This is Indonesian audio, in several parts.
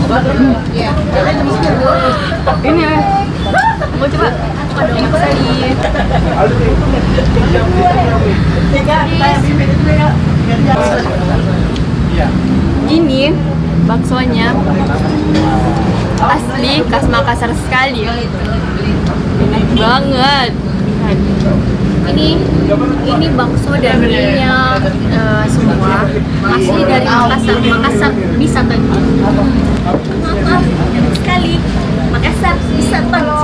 Ini ya. Mau coba? Ada yang sekali. Ini baksonya asli khas Makassar sekali. Enak banget. Ini bakso dan minyak semua asli dari Makassar. Makassar bisa tadi. Maaf, enak sekali. Makassar bisa tadi.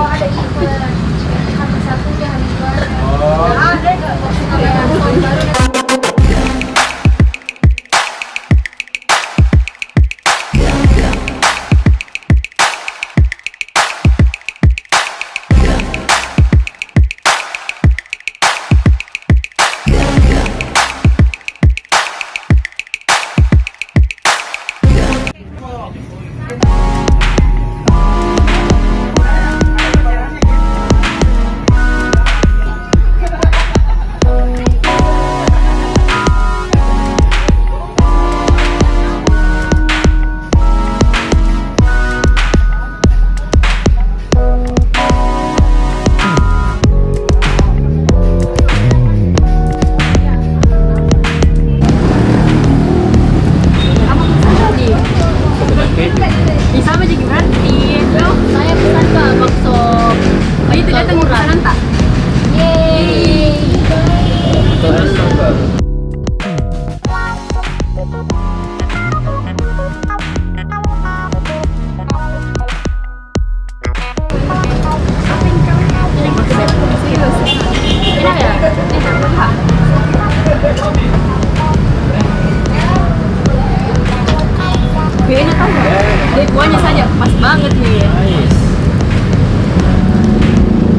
Enak tau gak? Dari kuahnya saja pas banget nih.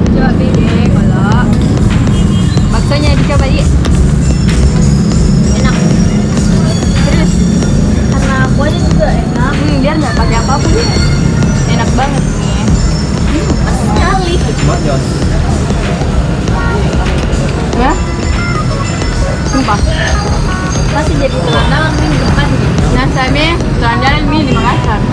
Coba bebe kalau baksonya dicoba ya. Enak. Terus Karena kuahnya juga enak. biar nggak pakai apapun ya. Enak banget nih. Pas sekali. Ya? Sumpah. Masih jadi telan-telan minggu depan nih. Nah, saya jalan-jalan mie di Makassar.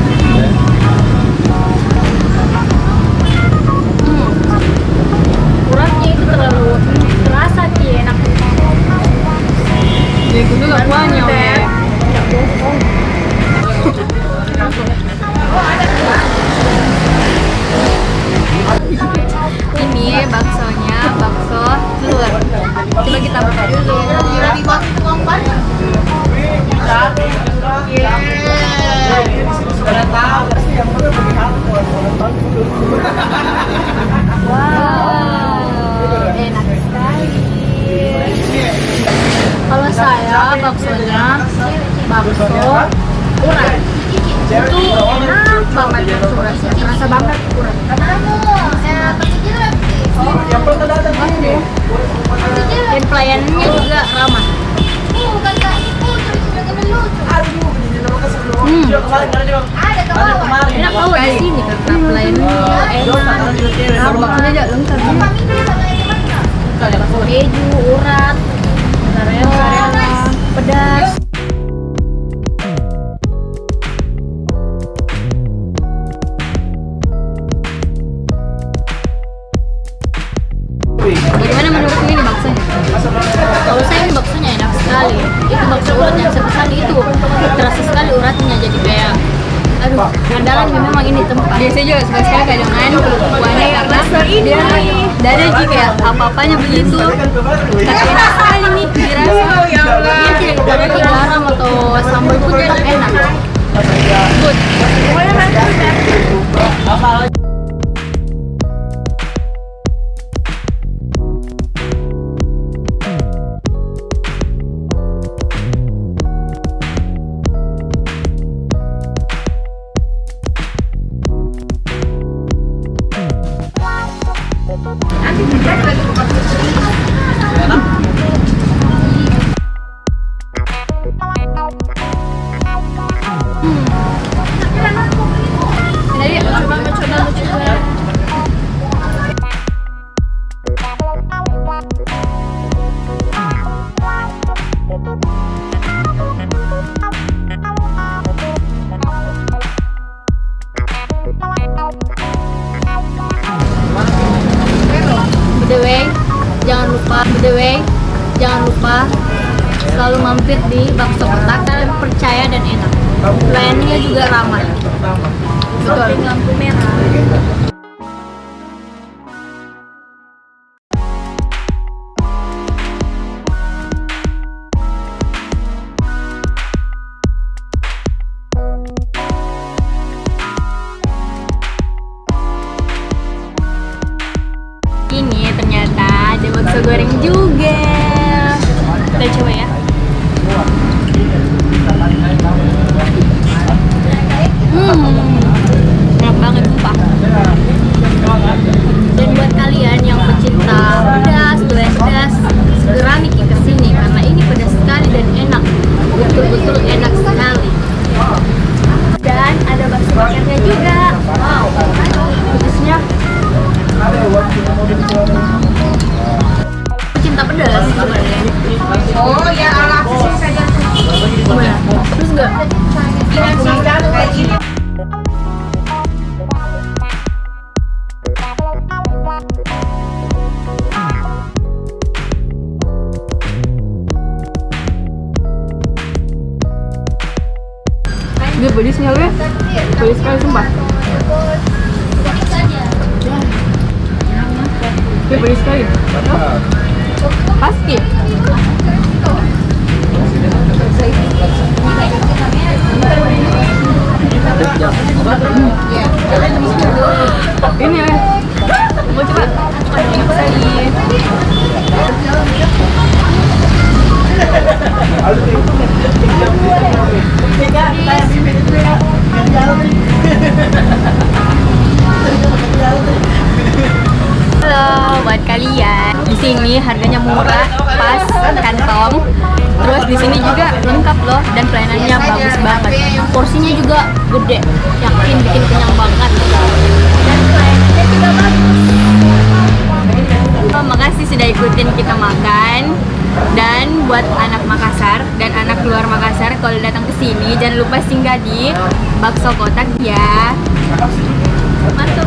Kurangnya itu terlalu terasa sih enak. Jadi kudu gak kuahnya weh. Ini baksonya, bakso telur. Coba kita buka dulu. Wow, enak sekali. Kalau saya baksonya bakso urat itu enak banget rasanya, terasa banget urat. Dan pelayanannya juga ramah. Enak kalau di sini karena pelayanannya enak. Baksonya juga lengkap. Keju, urat, mozzarella, pedas. Bagaimana menurutmu ini baksonya? Kalau saya ini baksonya enak sekali. Itu bakso urat yang saya pesan itu terasa sekali uratnya, jadi kayak aduh, andalan memang ini tempat. Biasanya juga suka sekali kayak dengan kuahnya karena dia ada jika ya apa-apanya begitu. Tapi enak sekali nih dirasa. Dia tidak pakai garam atau sambal pun enak. Good. Jadi coba By the way, jangan lupa selalu mampir di Bakso Kotak karena percaya dan enak. Pelayanannya juga ramah. Betul. Lampu merah. Ini ternyata ada bakso goreng juga. Kita coba ya. Enak banget sumpah. Dan buat kalian yang pecinta pedas, doyan pedas, segera nih ke sini karena ini pedas sekali dan enak. Betul-betul enak sekali. Dan ada bakso bakarnya juga. Wow, pedasnya. Pecinta pedas sebenarnya. Oh ya alah sih saja. Gimana? Terus nggak? Dia pedisnya weh, pedis sekali sumpah. Dia pedis sekali. Pasti. Ini ya. Mau coba? Halo buat kalian. Di sini harganya murah, pas kantong. Terus di sini juga lengkap loh dan pelayanannya bagus banget. Porsinya juga gede, yakin bikin kenyang banget. Dan pelayanannya juga bagus. Makasih sudah ikutin kita makan. Dan buat anak Makassar dan anak luar Makassar kalau datang ke sini jangan lupa singgah di Bakso Kotak ya. Mantul.